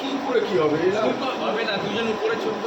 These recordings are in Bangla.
কি করে কি হবে হবে না, দুজন উপরে ছবি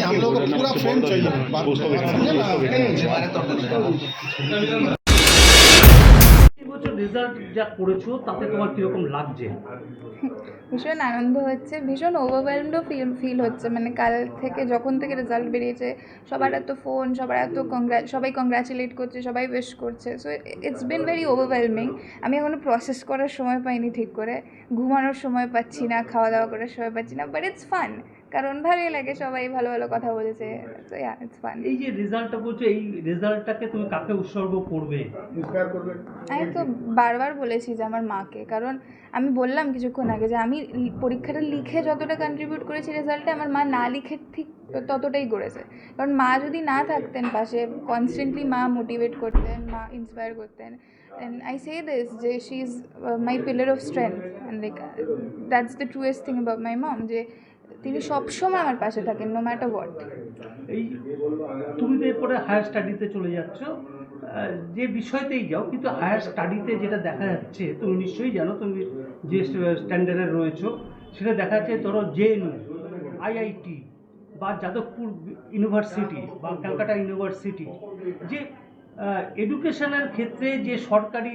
हम लोग पूरा फ्रेंड चाहिए রেজাল্ট যা করেছো তাতে তোমার কিরকম লাগছে? ভীষণ আনন্দ হচ্ছে, ভীষণ ওভারওয়েলমডও ফিল হচ্ছে। মানে কাল থেকে যখন থেকে রেজাল্ট বেরিয়েছে সবার এত ফোন, সবার এত সবাই কংগ্রাচুলেট করছে, সবাই উইশ করছে। So it's been very overwhelming. আমি এখনও প্রসেস করার সময় পাইনি ঠিক করে, ঘুমানোর সময় পাচ্ছি না, খাওয়া দাওয়া করার সময় পাচ্ছি না, বাট ইটস ফান, কারণ ভালোই লাগে, সবাই ভালো ভালো কথা বলেছে। So yeah, it's fun. এই যে রেজাল্টটা বলছো, এই রেজাল্টটাকে তুমি কাকে উৎসর্গ করবে? আমি তো বারবার বলেছি যে আমার মাকে, কারণ আমি বললাম কিছুক্ষণ আগে যে আমি পরীক্ষাটা লিখে যতটা কন্ট্রিবিউট করেছি রেজাল্টে, আমার মা না লিখে ঠিক ততটাই করেছে। কারণ মা যদি না থাকতেন পাশে, কনস্ট্যান্টলি মা মোটিভেট করতেন, মা ইন্সপায়ার করতেন। And I say this, যে she is my pillar of strength, and like that's the truest thing about my mom, যে তিনি সবসময় আমার পাশে থাকেন, নো ম্যাটার হোয়াট। এই তুমি তো এরপরে হায়ার স্টাডিতে চলে যাচ্ছ, যে বিষয়তেই যাও, কিন্তু হায়ার স্টাডিতে যেটা দেখা যাচ্ছে, তুমি নিশ্চয়ই জানো, তুমি যে স্ট্যান্ডার্ডে রয়েছো, সেটা দেখা যাচ্ছে ধরো জেএনইউ, আইআইটি বা যাদবপুর ইউনিভার্সিটি বা ক্যালকাটা ইউনিভার্সিটি, যে এডুকেশনের ক্ষেত্রে যে সরকারি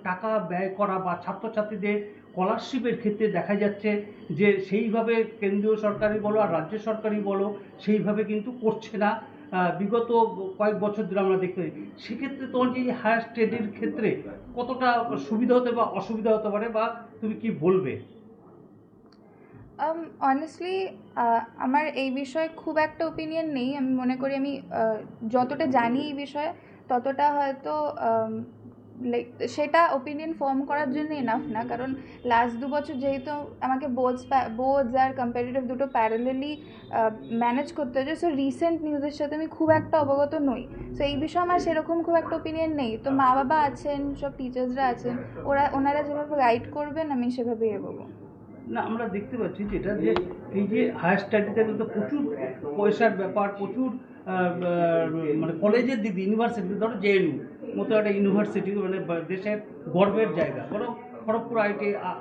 টাকা ব্যয় করা বা ছাত্রছাত্রীদের স্কলারশিপের ক্ষেত্রে দেখা যাচ্ছে যে সেইভাবে কেন্দ্রীয় সরকারই বলো আর রাজ্য সরকারই বলো সেইভাবে কিন্তু করছে না। বিগত কয়েক বছর ধরে আমরা দেখতে পাই। সেক্ষেত্রে তোমার যে হায়ার স্টাডির ক্ষেত্রে কতটা সুবিধা হতে বা অসুবিধা হতে পারে, বা তুমি কি বলবে? অনেস্টলি আমার এই বিষয়ে খুব একটা ওপিনিয়ন নেই। আমি মনে করি আমি যতটা জানি এই বিষয়ে ততটা হয়তো লাইক সেটা ওপিনিয়ন ফর্ম করার জন্য এনাফ না, কারণ লাস্ট 2 বছর যেহেতু আমাকে বোর্ডস আর কম্পারেটিভ দুটো প্যারালালি ম্যানেজ করতে হয়েছে, সো রিসেন্ট নিউজের সাথে আমি খুব একটা অবগত নই। সো এই বিষয়ে আমার সেরকম খুব একটা ওপিনিয়ন নেই। তো মা বাবা আছেন, সব টিচার্সরা আছেন, ওনারা যেভাবে গাইড করবেন আমি সেভাবেই এগোবো। না, আমরা দেখতে পাচ্ছি যেটা যে এই যে হায়ার স্টাডিতে কিন্তু প্রচুর পয়সার ব্যাপার, প্রচুর মানে কলেজের দিক দিয়ে, ইউনিভার্সিটি, ধরো জেএনইউ মতো একটা ইউনিভার্সিটি, মানে দেশের গর্বের জায়গা, ধরো খড়গপুর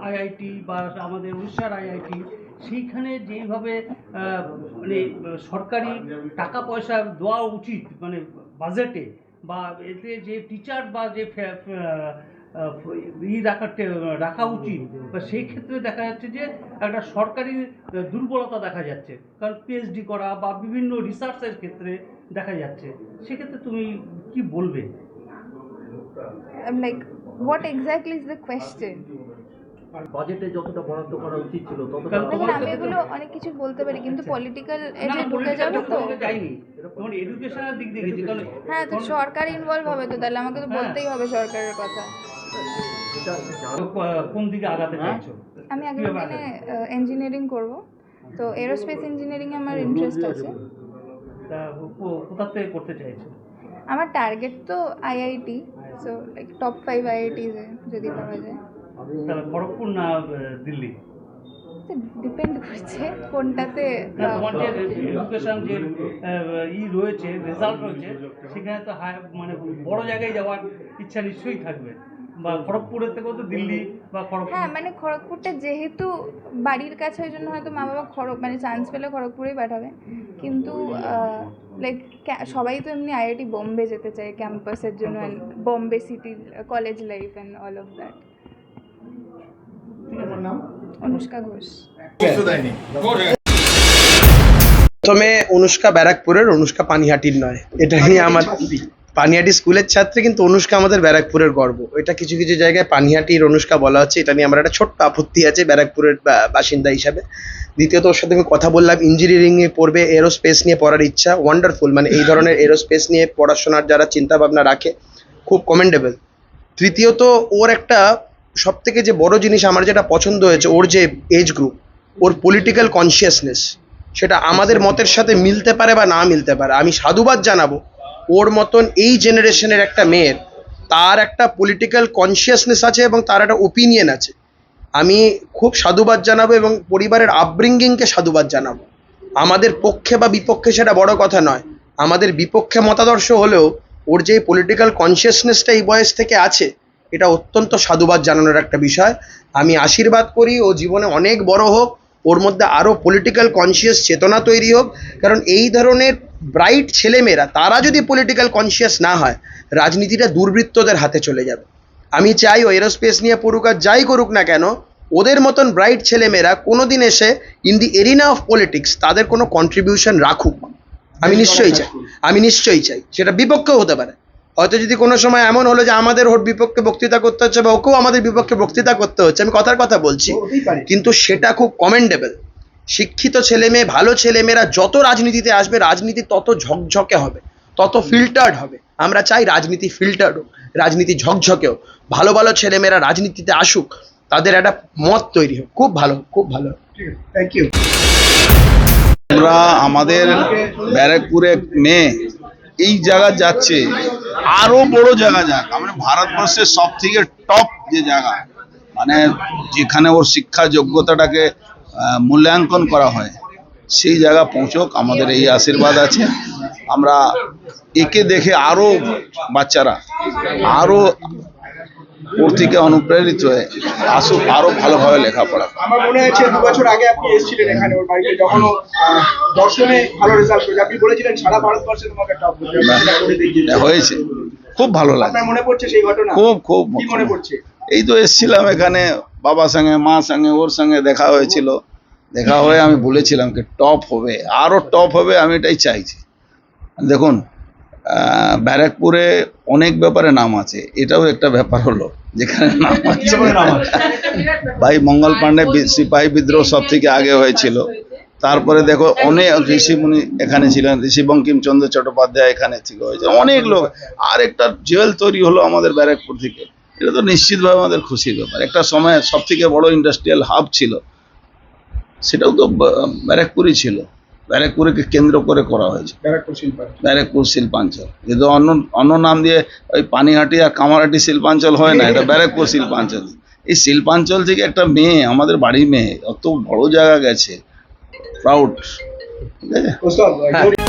আইআইটি বা আমাদের উড়িষ্যার আইআইটি, সেইখানে যেইভাবে মানে সরকারি টাকা পয়সা দেওয়া উচিত, মানে বাজেটে বা এতে যে টিচার বা যে রাখা উচিত, বা সেই ক্ষেত্রে দেখা যাচ্ছে যে একটা সরকারি দুর্বলতা দেখা যাচ্ছে, কারণ পিএইচডি করা বা বিভিন্ন রিসার্চের ক্ষেত্রে দেখা যাচ্ছে। সেক্ষেত্রে তুমি কি বলবে? Like what exactly is the question? বাজেটে যতটা বরাদ্দ করা উচিত ছিল ততটা। দেখুন, আমি এগুলো অনেক কিছু বলতে পারি, কিন্তু পলিটিক্যাল এজে ঢুকে যাবো তো যাইনি, তোমার এডুকেশনের দিক দিয়ে গেছি, কারণ হ্যাঁ, তো সরকার ইনভলভ হবে, তো তাহলে আমাকে তো বলতেই হবে সরকারের কথা। কোন দিকে আগাতে চাইছো? আমি আগামী দিনে ইঞ্জিনিয়ারিং করব, তো এরোস্পেস ইঞ্জিনিয়ারিংয়ে আমার ইন্টারেস্ট আছে। তা কোথা থেকে করতে চাইছো? আমার টার্গেট তো আইআইটি, সো লাইক টপ 5 আইআইটিসে যদি পাওয়া যায়। তাহলে খড়গপুর না দিল্লি? ডিপেন্ড করছে কোনটাতে। তোমার যে এডুকেশন যে রয়েছে, রেজাল্ট রয়েছে, সেখানে তো মানে বড় জায়গায় যাওয়ার ইচ্ছা নিশ্চয়ই থাকবে, বা খড়গপুরের থেকেও তো দিল্লি বা খড়গপুর। হ্যাঁ, মানে খড়গপুরটা যেহেতু বাড়ির কাছে, ওই জন্য হয়তো মা বাবা মানে চান্স পেলে খড়গপুরেই পাঠাবে। কিন্তু লাইক সবাই তো এমনি আইআইটি বোম্বে যেতে চায় ক্যাম্পাসের জন্য, Bombay city college life and all of that. Anushka Ghosh. প্রথমে অনুষ্কা ব্যারাকপুরের, অনুষ্কা পানিহাটির নয়, এটা নিয়ে আমার পানিহাটি স্কুলের ছাত্রী, কিন্তু অনুষ্কা আমাদের ব্যারাকপুরের গর্ব। এটা কিছু কিছু জায়গায় পানিহাটির অনুষ্কা বলা হচ্ছে, এটা নিয়ে আমার একটা ছোট্ট আপত্তি আছে ব্যারাকপুরের বাসিন্দা হিসাবে। দ্বিতীয়ত, ওর সাথে আমি কথা বললাম, ইঞ্জিনিয়ারিংয়ে পড়বে, এরোস্পেস নিয়ে পড়ার ইচ্ছা, ওয়ান্ডারফুল। মানে এই ধরনের এরোস্পেস নিয়ে পড়াশোনার যারা চিন্তা ভাবনা রাখে, খুব কমেন্ডেবল। তৃতীয়ত, ওর একটা সবথেকে যে বড় জিনিস আমার যেটা পছন্দ হয়েছে, ওর যে এজ গ্রুপ, ওর পলিটিক্যাল কনসিয়াসনেস, সেটা আমাদের মতের সাথে মিলতে পারে বা না মিলতে পারে। আমি সাধুবাদ জানাবো ওর মতন এই জেনারেশনের একটা মেয়ের, তার একটা পলিটিক্যাল কনসিয়াসনেস আছে এবং তার একটা ওপিনিয়ন আছে। আমি খুব সাধুবাদ জানাবো এবং পরিবারের আপব্রিঙ্গিংকে সাধুবাদ জানাবো। আমাদের পক্ষে বা বিপক্ষে সেটা বড় কথা নয়, আমাদের বিপক্ষে মতাদর্শ হলেও ওর যে পলিটিক্যাল কনসিয়াসনেসটা এই বয়স থেকে আছে, এটা অত্যন্ত সাধুবাদ জানানোর একটা বিষয়। আমি আশীর্বাদ করি ও জীবনে অনেক বড় হোক, ওর মধ্যে আরও পলিটিক্যাল কনসিয়াস চেতনা তৈরি হোক। কারণ এই ধরনের ব্রাইট ছেলেমেয়েরা, তারা যদি পলিটিক্যাল কনসিয়াস না হয়, রাজনীতিটা দুর্বৃত্তদের হাতে চলে যাবে। আমি চাই ও এরোস্পেস নিয়ে পড়ুক আর যাই করুক না কেন, ওদের মতন ব্রাইট ছেলেমেয়েরা কোনো দিন এসে in the arena of politics তাদের কোনো কন্ট্রিবিউশন রাখুক। আমি নিশ্চয়ই চাই সেটা বিপক্ষেও হতে পারে। হয়তো যদি কোনো সময় এমন হলো যে আমাদের ওর বিপক্ষে বক্তৃতা করতে হচ্ছে বা ওকেও আমাদের বিপক্ষে বক্তৃতা করতে হচ্ছে, আমি কথার কথা বলছি, কিন্তু সেটা খুব কমেন্ডেবল। শিক্ষিত ছেলে মেয়ে, ভালো ছেলেমেয়েরা যত রাজনীতিতে আসবে, রাজনীতি তত ঝকঝকে হবে, তত ফিল্টার্ড হবে। আমরা চাই রাজনীতি ফিল্টার্ড হোক, রাজনীতি ঝকঝকে হোক, ভালো ভালো ছেলেমেয়েরা রাজনীতিতে আসুক, তাদের একটা মত তৈরি হোক। খুব ভালো, খুব ভালো। Thank you. আমরা আমাদের ব্যারাকপুরে মেয়ে এই জায়গা যাচ্ছে, আরো বড় জায়গা যাক। আমরা ভারতবর্ষের সব থেকে টপ যে জায়গা, মানে যেখানে ওর শিক্ষা যোগ্যতাটাকে মূল্যাঙ্কন করা হয়, সেই জায়গা পৌঁছক, আমাদের এই আশীর্বাদ আছে। আমরা একে দেখে আরো বাচ্চারা আরো ওর থেকে অনুপ্রেরিত হয়ে আসুক, আরো ভালোভাবে লেখাপড়া। আমার মনে আছে 2 বছর আগে আপনি এসেছিলেন এখানে ওর বাড়িতে, যখন ও দর্শনে ভালো রেজাল্ট করেছে। আপনি বলেছিলেন সারা ভারতবর্ষে তোমাকে টপ হয়েছে, খুব ভালো লাগে। আপনার মনে পড়ছে সেই ঘটনা? খুব খুব কি মনে পড়ছে? এই তো এসেছিলাম এখানে, বাবার সঙ্গে, মা সঙ্গে, ওর সঙ্গে দেখা হয়েছিল। দেখা হয়ে আমি বলেছিলাম কি টপ হবে, আরো টপ হবে, আমি এটাই চাইছি। দেখুন, ব্যারাকপুরে অনেক ব্যাপারে নাম আছে, এটাও একটা ব্যাপার হলো যেখানে নাম আছে। ভাই মঙ্গল পাণ্ডে সিপাহী বিদ্রোহ সব থেকে আগে হয়েছিল। তারপরে দেখো অনেক ঋষিমুনি এখানে ছিলেন, ঋষি বঙ্কিমচন্দ্র চট্টোপাধ্যায় এখানে ছিল, হয়েছে অনেক লোক। আর একটা জুয়েল তৈরি হলো আমাদের ব্যারাকপুর থেকে, এটা তো নিশ্চিতভাবে আমাদের খুশির ব্যাপার। একটা সময় সব থেকে বড় ইন্ডাস্ট্রিয়াল হাব ছিল, সেটাও তো ব্যারাকপুরই ছিল। ব্যারাকপুরকে কেন্দ্র করে করা হয়েছে ব্যারাকপুর শিল্পাঞ্চল। যেহেতু অন্য নাম দিয়ে ওই পানিহাটি আর কামারহাটি শিল্পাঞ্চল হয় না, এটা ব্যারাকপুর শিল্পাঞ্চল। এই শিল্পাঞ্চল থেকে একটা মেয়ে, আমাদের বাড়ির মেয়ে, অত বড় জায়গা গেছে, প্রাউড। ঠিক আছে।